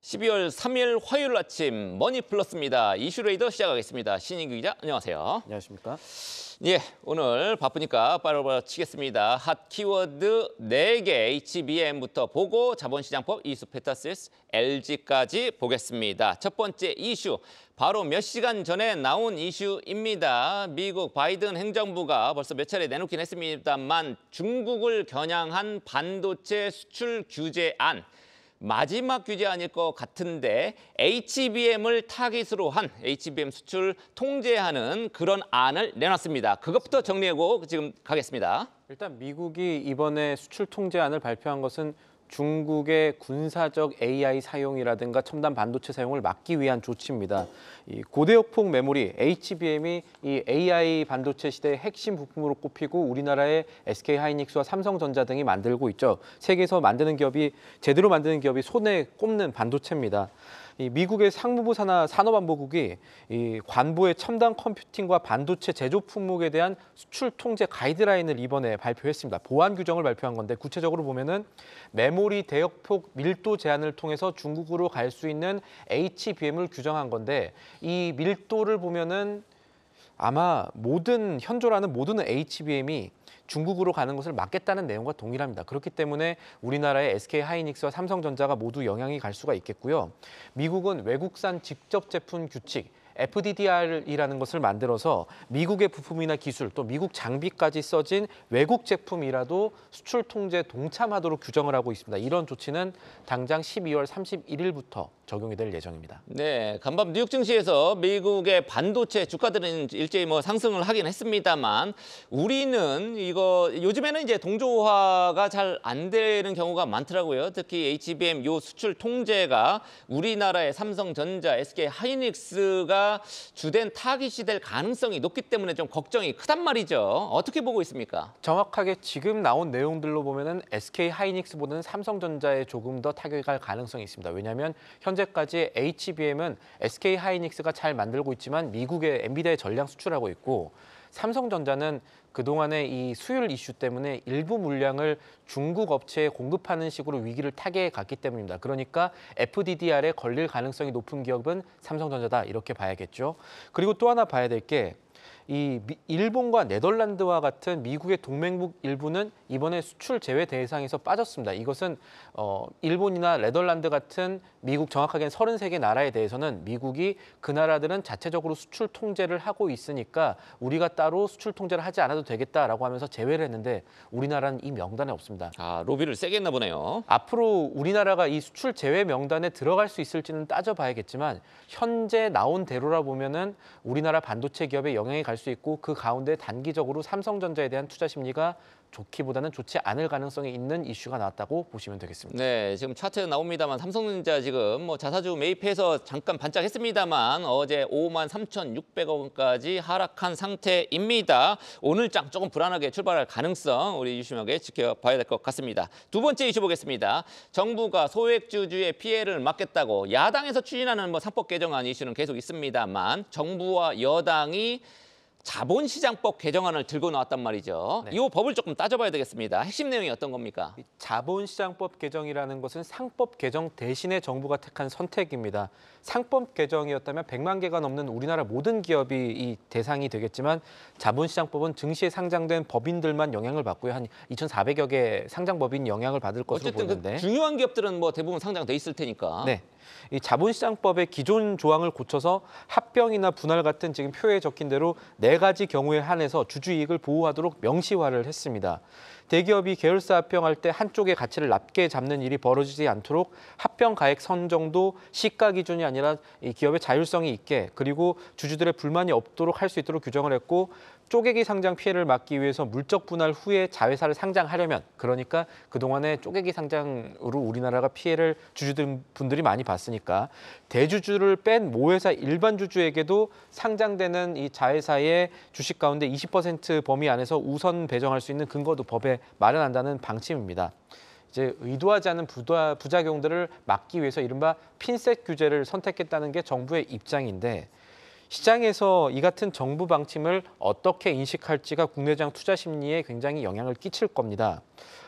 12월 3일 화요일 아침 머니플러스입니다. 이슈레이더 시작하겠습니다. 신인규 기자, 안녕하세요. 안녕하십니까? 예, 오늘 바쁘니까 빠르바로 치겠습니다. 핫 키워드 4개 HBM부터 보고 자본시장법, 이수페타시스, LG까지 보겠습니다. 첫 번째 이슈, 바로 몇 시간 전에 나온 이슈입니다. 미국 바이든 행정부가 벌써 몇 차례 내놓긴 했습니다만 중국을 겨냥한 반도체 수출 규제안, 마지막 규제안일 것 같은데 HBM을 타깃으로 한 HBM 수출 통제하는 그런 안을 내놨습니다. 그것부터 정리하고 지금 가겠습니다. 일단 미국이 이번에 수출 통제안을 발표한 것은 중국의 군사적 AI 사용이라든가 첨단 반도체 사용을 막기 위한 조치입니다. 이 고대역폭 메모리 HBM이 이 AI 반도체 시대의 핵심 부품으로 꼽히고 우리나라의 SK하이닉스와 삼성전자 등이 만들고 있죠. 세계에서 제대로 만드는 기업이 손에 꼽는 반도체입니다. 이 미국의 상무부 산하 산업안보국이 이 관보의 첨단 컴퓨팅과 반도체 제조 품목에 대한 수출 통제 가이드라인을 이번에 발표했습니다. 보안 규정을 발표한 건데 구체적으로 보면은 메모리 대역폭 밀도 제한을 통해서 중국으로 갈 수 있는 HBM을 규정한 건데 이 밀도를 보면은 아마 현존하는 모든 HBM이 중국으로 가는 것을 막겠다는 내용과 동일합니다. 그렇기 때문에 우리나라의 SK하이닉스와 삼성전자가 모두 영향이 갈 수가 있겠고요. 미국은 외국산 직접 제품 규칙, FDDR이라는 것을 만들어서 미국의 부품이나 기술, 또 미국 장비까지 써진 외국 제품이라도 수출 통제 동참하도록 규정을 하고 있습니다. 이런 조치는 당장 12월 31일부터 적용이 될 예정입니다. 네, 간밤 뉴욕 증시에서 미국의 반도체 주가들은 일제히 상승을 하긴 했습니다만 우리는 이거 요즘에는 이제 동조화가 잘 안 되는 경우가 많더라고요. 특히 HBM 요 수출 통제가 우리나라의 삼성전자, SK하이닉스가 주된 타깃이 될 가능성이 높기 때문에 좀 걱정이 크단 말이죠. 어떻게 보고 있습니까? 정확하게 지금 나온 내용들로 보면은 SK하이닉스보다는 삼성전자에 조금 더 타격이 갈 가능성이 있습니다. 왜냐하면 현재까지 HBM은 SK하이닉스가 잘 만들고 있지만 미국의 엔비디아에 전량 수출하고 있고 삼성전자는 그동안의 이 수율 이슈 때문에 일부 물량을 중국 업체에 공급하는 식으로 위기를 타개해 갔기 때문입니다. 그러니까 FDDR에 걸릴 가능성이 높은 기업은 삼성전자다 이렇게 봐야겠죠. 그리고 또 하나 봐야 될 게 이 일본과 네덜란드와 같은 미국의 동맹국 일부는 이번에 수출 제외 대상에서 빠졌습니다. 이것은 일본이나 네덜란드 같은 미국 정확하게는 33개 나라에 대해서는 미국이 그 나라들은 자체적으로 수출 통제를 하고 있으니까 우리가 따로 수출 통제를 하지 않아도 되겠다라고 하면서 제외를 했는데 우리나라는 이 명단에 없습니다. 아, 로비를 세게 했나 보네요. 앞으로 우리나라가 이 수출 제외 명단에 들어갈 수 있을지는 따져봐야겠지만 현재 나온 대로라 보면은 우리나라 반도체 기업에 영향이 갈 수 있고 그 가운데 단기적으로 삼성전자에 대한 투자 심리가 좋기보다는 좋지 않을 가능성이 있는 이슈가 나왔다고 보시면 되겠습니다. 네, 지금 차트 나옵니다만 삼성전자 지금 자사주 매입해서 잠깐 반짝했습니다만 어제 53,600억 원까지 하락한 상태입니다. 오늘 장 조금 불안하게 출발할 가능성 우리 유심하게 지켜봐야 될 것 같습니다. 두 번째 이슈 보겠습니다. 정부가 소액주주의 피해를 막겠다고 야당에서 추진하는 상법 개정안 이슈는 계속 있습니다만 정부와 여당이 자본시장법 개정안을 들고 나왔단 말이죠. 네. 이 법을 조금 따져봐야 되겠습니다. 핵심 내용이 어떤 겁니까? 자본시장법 개정이라는 것은 상법 개정 대신에 정부가 택한 선택입니다. 상법 개정이었다면 100만 개가 넘는 우리나라 모든 기업이 이 대상이 되겠지만 자본시장법은 증시에 상장된 법인들만 영향을 받고요. 한 2,400여 개 상장법인 영향을 받을 것으로 보이는데. 어쨌든 중요한 기업들은 대부분 상장돼 있을 테니까. 네. 이 자본시장법의 기존 조항을 고쳐서 합병이나 분할 같은 지금 표에 적힌 대로 4가지 경우에 한해서 주주이익을 보호하도록 명시화를 했습니다. 대기업이 계열사 합병할 때 한쪽의 가치를 낮게 잡는 일이 벌어지지 않도록 합병 가액 선정도 시가 기준이 아니라 이 기업의 자율성이 있게 그리고 주주들의 불만이 없도록 할 수 있도록 규정을 했고 쪼개기 상장 피해를 막기 위해서 물적 분할 후에 자회사를 상장하려면 그러니까 그동안에 쪼개기 상장으로 우리나라가 피해를 주주분들이 많이 봤으니까 대주주를 뺀 모회사 일반 주주에게도 상장되는 이 자회사의 주식 가운데 20% 범위 안에서 우선 배정할 수 있는 근거도 법에 마련한다는 방침입니다. 이제 의도하지 않은 부작용들을 막기 위해서 이른바 핀셋 규제를 선택했다는 게 정부의 입장인데 시장에서 이 같은 정부 방침을 어떻게 인식할지가 국내장 투자 심리에 굉장히 영향을 끼칠 겁니다.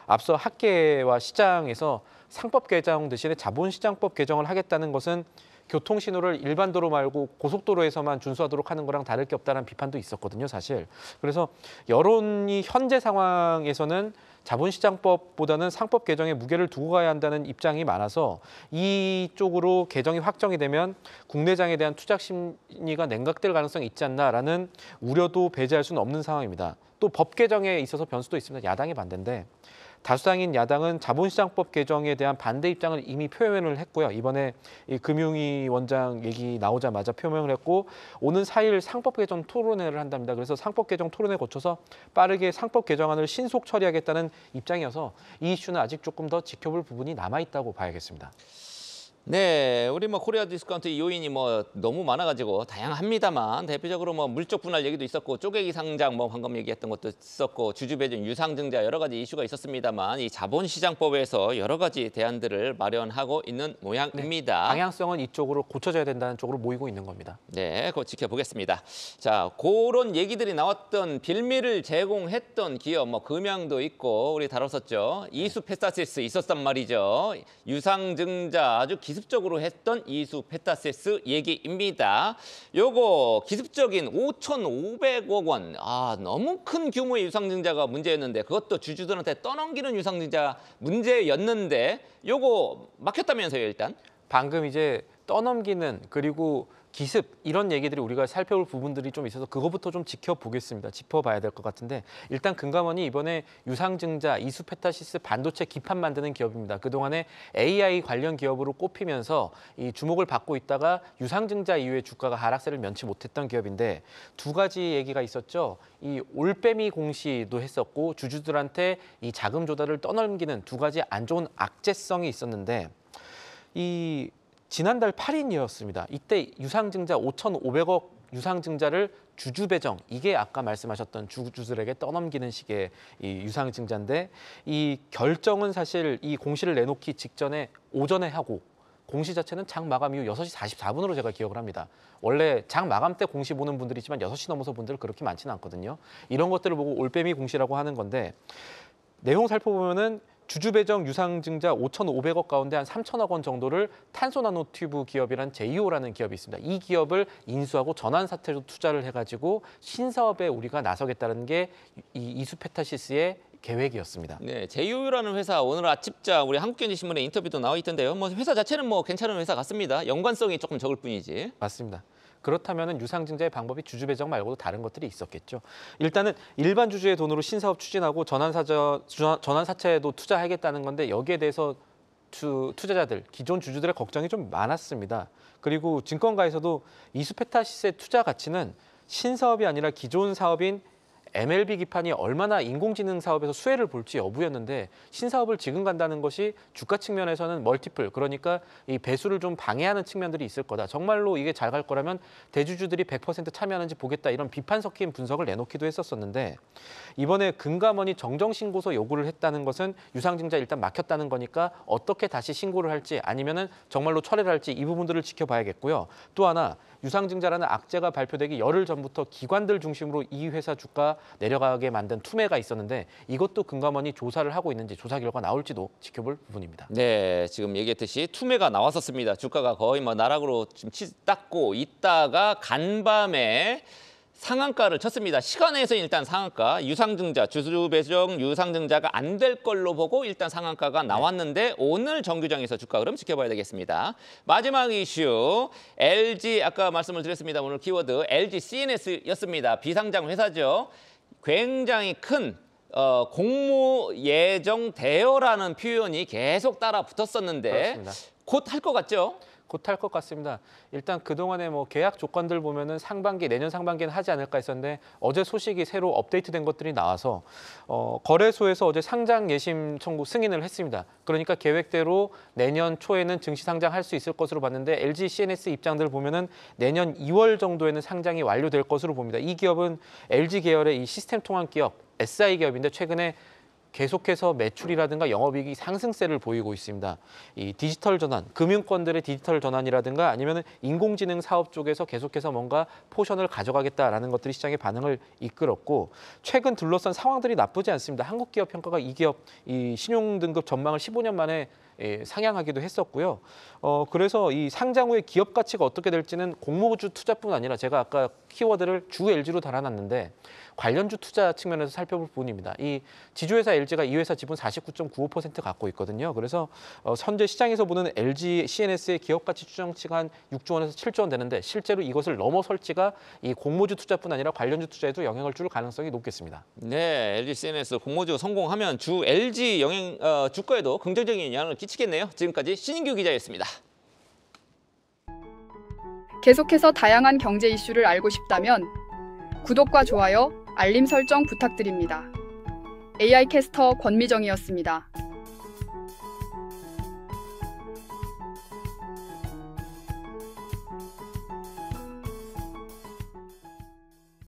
앞서 학계와 시장에서 상법 개정 대신에 자본시장법 개정을 하겠다는 것은 교통신호를 일반 도로 말고 고속도로에서만 준수하도록 하는 거랑 다를 게 없다는 비판도 있었거든요, 사실. 그래서 여론이 현재 상황에서는 자본시장법보다는 상법 개정에 무게를 두고 가야 한다는 입장이 많아서 이쪽으로 개정이 확정이 되면 국내장에 대한 투자 심리가 냉각될 가능성이 있지 않나라는 우려도 배제할 수는 없는 상황입니다. 또 법 개정에 있어서 변수도 있습니다. 야당의 반대인데 다수당인 야당은 자본시장법 개정에 대한 반대 입장을 이미 표명을 했고요. 이번에 이 금융위 원장 얘기 나오자마자 표명을 했고 오는 4일 상법 개정 토론회를 한답니다. 그래서 상법 개정 토론회 거쳐서 빠르게 상법 개정안을 신속 처리하겠다는 입장이어서 이 이슈는 아직 조금 더 지켜볼 부분이 남아있다고 봐야겠습니다. 네, 우리 뭐 코리아 디스카운트 요인이 뭐 너무 많아가지고 다양합니다만 대표적으로 뭐 물적 분할 얘기도 있었고 쪼개기 상장 뭐 방금 얘기했던 것도 있었고 주주 배정 유상증자 여러 가지 이슈가 있었습니다만 이 자본시장법에서 여러 가지 대안들을 마련하고 있는 모양입니다. 네, 방향성은 이쪽으로 고쳐져야 된다는 쪽으로 모이고 있는 겁니다. 네, 그거 지켜보겠습니다. 자, 그런 얘기들이 나왔던 빌미를 제공했던 기업 뭐 금양도 있고 우리 다뤘었죠. 이수페타시스 있었단 말이죠. 유상증자 아주 기습적으로 했던 이수페타시스 얘기입니다. 요거 기습적인 5,500억 원. 아, 너무 큰 규모의 유상증자가 문제였는데 그것도 주주들한테 떠넘기는 유상증자 문제였는데 요거 막혔다면서요, 일단? 방금 이제 떠넘기는 그리고 기습 이런 얘기들이 우리가 살펴볼 부분들이 좀 있어서 그거부터 좀 지켜보겠습니다. 짚어봐야 될 것 같은데 일단 금감원이 이번에 유상증자, 이수페타시스 반도체 기판 만드는 기업입니다. 그동안에 AI 관련 기업으로 꼽히면서 이 주목을 받고 있다가 유상증자 이후에 주가가 하락세를 면치 못했던 기업인데 두 가지 얘기가 있었죠. 이 올빼미 공시도 했었고 주주들한테 이 자금 조달을 떠넘기는 두 가지 안 좋은 악재성이 있었는데 이 지난달 8일이었습니다. 이때 유상증자 5,500억 유상증자를 주주 배정, 이게 아까 말씀하셨던 주주들에게 떠넘기는 식의 이 유상증자인데 이 결정은 사실 이 공시를 내놓기 직전에 오전에 하고 공시 자체는 장 마감 이후 6시 44분으로 제가 기억을 합니다. 원래 장 마감 때 공시 보는 분들이지만 6시 넘어서 분들 그렇게 많지는 않거든요. 이런 것들을 보고 올빼미 공시라고 하는 건데 내용 살펴보면은 주주 배정 유상증자 5,500억 가운데 한 3천억 원 정도를 탄소나노튜브 기업이란 제이오라는 기업이 있습니다. 이 기업을 인수하고 전환사채로 투자를 해가지고 신사업에 우리가 나서겠다는 게 이 이수페타시스의 계획이었습니다. 네, 제이오라는 회사 오늘 아침자 우리 한국경제신문에 인터뷰도 나와 있던데요. 뭐 회사 자체는 뭐 괜찮은 회사 같습니다. 연관성이 조금 적을 뿐이지. 맞습니다. 그렇다면 유상증자의 방법이 주주 배정 말고도 다른 것들이 있었겠죠. 일단은 일반 주주의 돈으로 신사업 추진하고 전환사채에도 투자하겠다는 건데 여기에 대해서 투자자들, 기존 주주들의 걱정이 좀 많았습니다. 그리고 증권가에서도 이수페타시스의 투자 가치는 신사업이 아니라 기존 사업인 MLB 기판이 얼마나 인공지능 사업에서 수혜를 볼지 여부였는데 신사업을 지금 간다는 것이 주가 측면에서는 멀티플, 그러니까 이 배수를 좀 방해하는 측면들이 있을 거다. 정말로 이게 잘 갈 거라면 대주주들이 100% 참여하는지 보겠다, 이런 비판 섞인 분석을 내놓기도 했었었는데 이번에 금감원이 정정신고서 요구를 했다는 것은 유상증자 일단 막혔다는 거니까 어떻게 다시 신고를 할지 아니면은 정말로 철회를 할지 이 부분들을 지켜봐야겠고요. 또 하나 유상증자라는 악재가 발표되기 열흘 전부터 기관들 중심으로 이 회사 주가 내려가게 만든 투매가 있었는데 이것도 금감원이 조사를 하고 있는지 조사 결과 나올지도 지켜볼 부분입니다. 네, 지금 얘기했듯이 투매가 나왔었습니다. 주가가 거의 뭐 나락으로 지금 닦고 있다가 간밤에 상한가를 쳤습니다. 시간에서 일단 상한가, 유상증자, 주주 배정 유상증자가 안 될 걸로 보고 일단 상한가가 나왔는데 오늘 정규장에서 주가 흐름 지켜봐야 되겠습니다. 마지막 이슈, LG 아까 말씀을 드렸습니다. 오늘 키워드 LG CNS였습니다. 비상장 회사죠. 굉장히 큰 공모 예정되어라는 표현이 계속 따라 붙었었는데 곧 할 것 같죠? 곧 할 것 같습니다. 일단 그동안에 뭐 계약 조건들 보면은 상반기, 내년 상반기는 하지 않을까 했었는데 어제 소식이 새로 업데이트된 것들이 나와서 거래소에서 어제 상장 예심 청구 승인을 했습니다. 그러니까 계획대로 내년 초에는 증시 상장할 수 있을 것으로 봤는데 LG CNS 입장들 보면은 내년 2월 정도에는 상장이 완료될 것으로 봅니다. 이 기업은 LG 계열의 이 시스템 통합 기업 SI 기업인데 최근에 계속해서 매출이라든가 영업이익이 상승세를 보이고 있습니다. 이 디지털 전환, 금융권들의 디지털 전환이라든가 아니면 인공지능 사업 쪽에서 계속해서 뭔가 포션을 가져가겠다라는 것들이 시장의 반응을 이끌었고 최근 둘러싼 상황들이 나쁘지 않습니다. 한국기업평가가 이 기업 이 신용등급 전망을 15년 만에 상향하기도 했었고요. 그래서 이 상장 후에 기업 가치가 어떻게 될지는 공모주 투자뿐 아니라 제가 아까 키워드를 주 LG로 달아놨는데 관련주 투자 측면에서 살펴볼 부분입니다. 이 지주회사 LG가 이 회사 지분 49.95% 갖고 있거든요. 그래서 현재 시장에서 보는 LG CNS의 기업 가치 추정치가 한 6조 원에서 7조 원 되는데 실제로 이것을 넘어설지가 이 공모주 투자뿐 아니라 관련주 투자에도 영향을 줄 가능성이 높겠습니다. 네, LG CNS 공모주 성공하면 주 LG 주가에도 긍정적인 영향을 끼치겠네요. 지금까지 신인규 기자였습니다. 계속해서 다양한 경제 이슈를 알고 싶다면 구독과 좋아요, 알림 설정 부탁드립니다. AI 캐스터 권미정이었습니다.